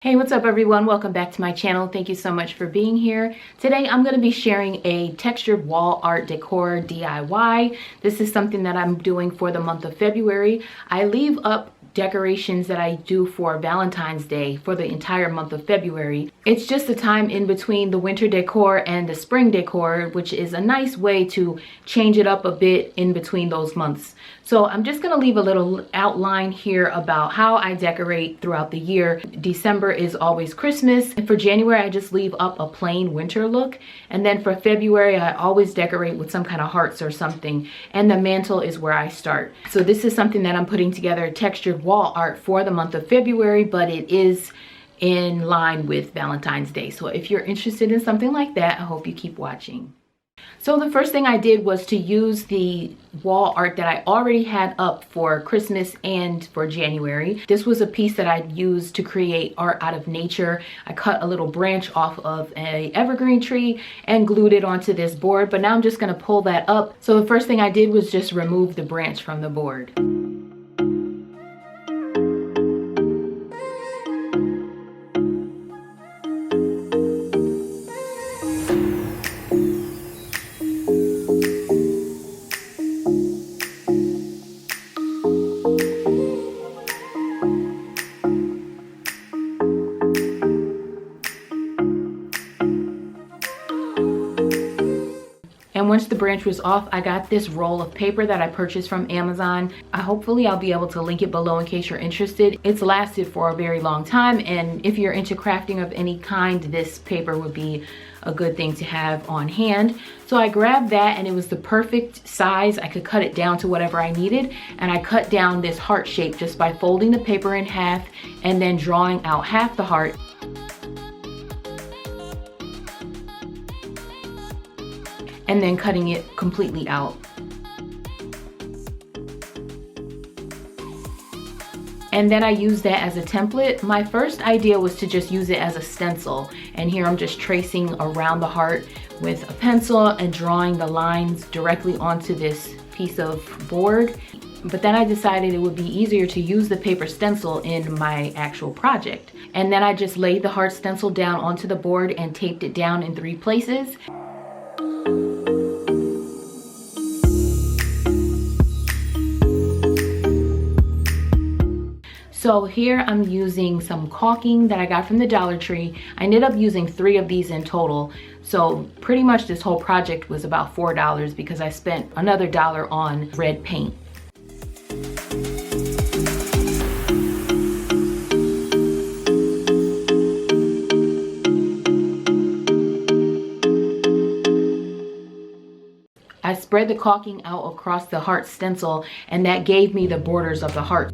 Hey, what's up everyone? Welcome back to my channel. Thank you so much for being here. Today I'm going to be sharing a textured wall art decor DIY. This is something that I'm doing for the month of February. I leave up decorations that I do for Valentine's Day for the entire month of February. It's just a time in between the winter decor and the spring decor, which is a nice way to change it up a bit in between those months. So I'm just going to leave a little outline here about how I decorate throughout the year. December is always Christmas, and for January I just leave up a plain winter look, and then for February I always decorate with some kind of hearts or something, and the mantle is where I start. So this is something that I'm putting together, textured wall art for the month of February, but it is in line with Valentine's Day. So if you're interested in something like that, I hope you keep watching. So the first thing I did was to use the wall art that I already had up for Christmas and for January. This was a piece that I used to create art out of nature. I cut a little branch off of an evergreen tree and glued it onto this board, but now I'm just going to pull that up. So the first thing I did was just remove the branch from the board. And once the branch was off, I got this roll of paper that I purchased from Amazon. Hopefully I'll be able to link it below in case you're interested. It's lasted for a very long time, and if you're into crafting of any kind, this paper would be a good thing to have on hand. So I grabbed that, and it was the perfect size. I could cut it down to whatever I needed, and I cut down this heart shape just by folding the paper in half and then drawing out half the heart. And then cutting it completely out. And then I used that as a template. My first idea was to just use it as a stencil. And here I'm just tracing around the heart with a pencil and drawing the lines directly onto this piece of board. But then I decided it would be easier to use the paper stencil in my actual project. And then I just laid the heart stencil down onto the board and taped it down in 3 places. So here I'm using some caulking that I got from the Dollar Tree. I ended up using 3 of these in total. So pretty much this whole project was about $4 because I spent another $1 on red paint. I spread the caulking out across the heart stencil, and that gave me the borders of the heart.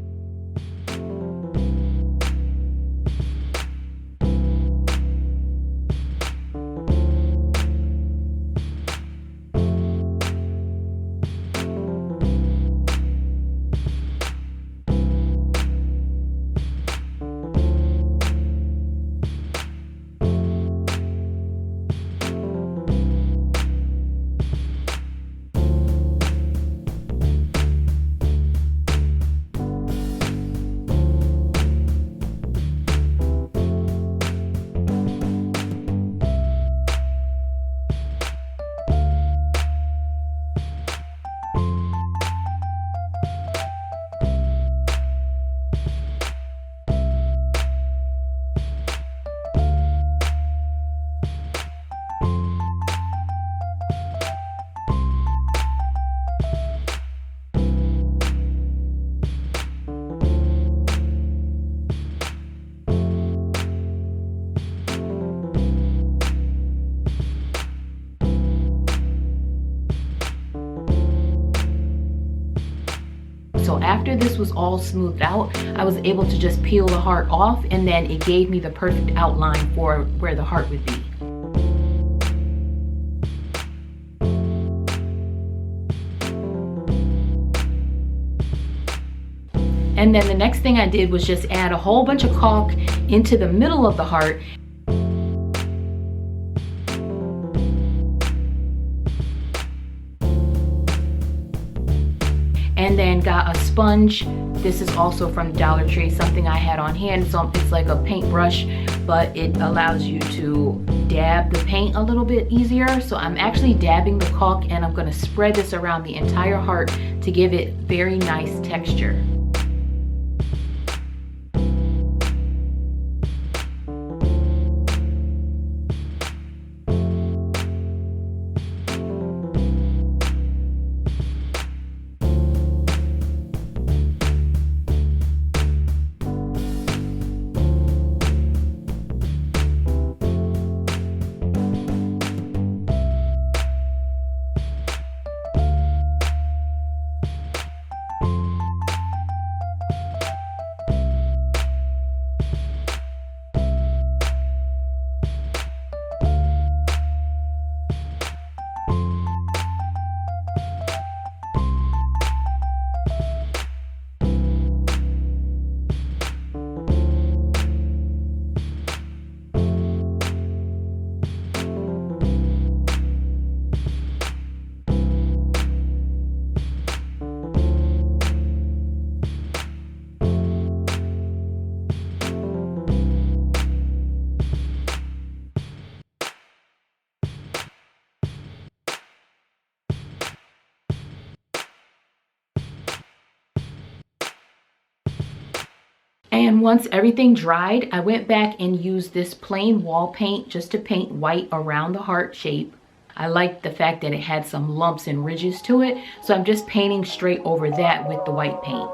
So after this was all smoothed out, I was able to just peel the heart off, and then it gave me the perfect outline for where the heart would be. And then the next thing I did was just add a whole bunch of caulk into the middle of the heart. And then got a sponge This is also from Dollar Tree, something I had on hand. So it's like a paintbrush, but it allows you to dab the paint a little bit easier. So I'm actually dabbing the caulk, and I'm going to spread this around the entire heart to give it very nice texture. And once everything dried, I went back and used this plain wall paint just to paint white around the heart shape. I liked the fact that it had some lumps and ridges to it, so I'm just painting straight over that with the white paint.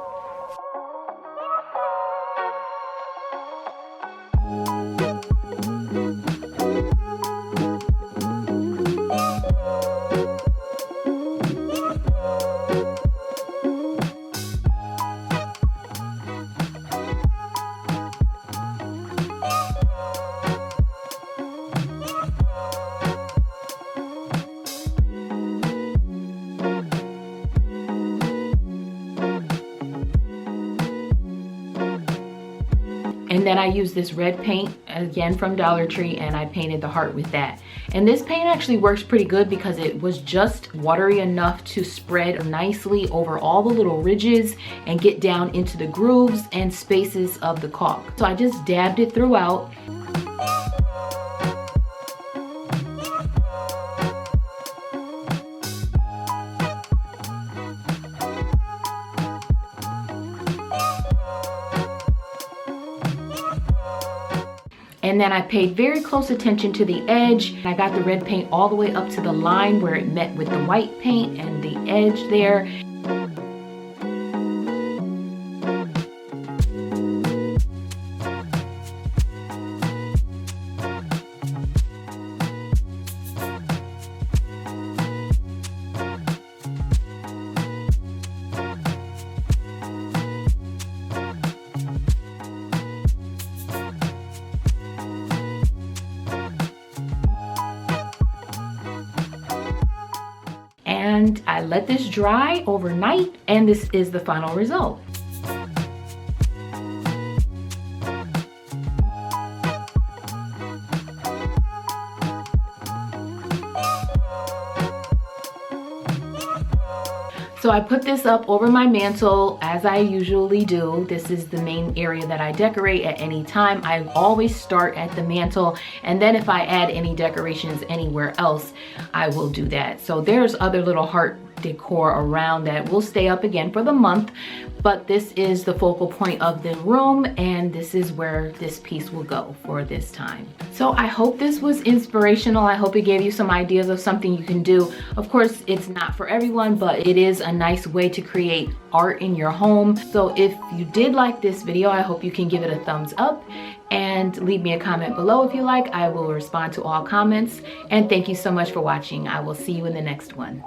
And then I used this red paint, again from Dollar Tree, and I painted the heart with that. And this paint actually works pretty good because it was just watery enough to spread nicely over all the little ridges and get down into the grooves and spaces of the caulk. So I just dabbed it throughout. And then I paid very close attention to the edge. I got the red paint all the way up to the line where it met with the white paint and the edge there. And I let this dry overnight, and this is the final result. So I put this up over my mantle as I usually do. This is the main area that I decorate at any time. I always start at the mantle, and then if I add any decorations anywhere else, I will do that. So there's other little heart decor around that will stay up again for the month, but this is the focal point of the room, and this is where this piece will go for this time. So I hope this was inspirational. I hope it gave you some ideas of something you can do. Of course, it's not for everyone, but it is a nice way to create art in your home. So if you did like this video, I hope you can give it a thumbs up and leave me a comment below if you like. I will respond to all comments, and thank you so much for watching. I will see you in the next one.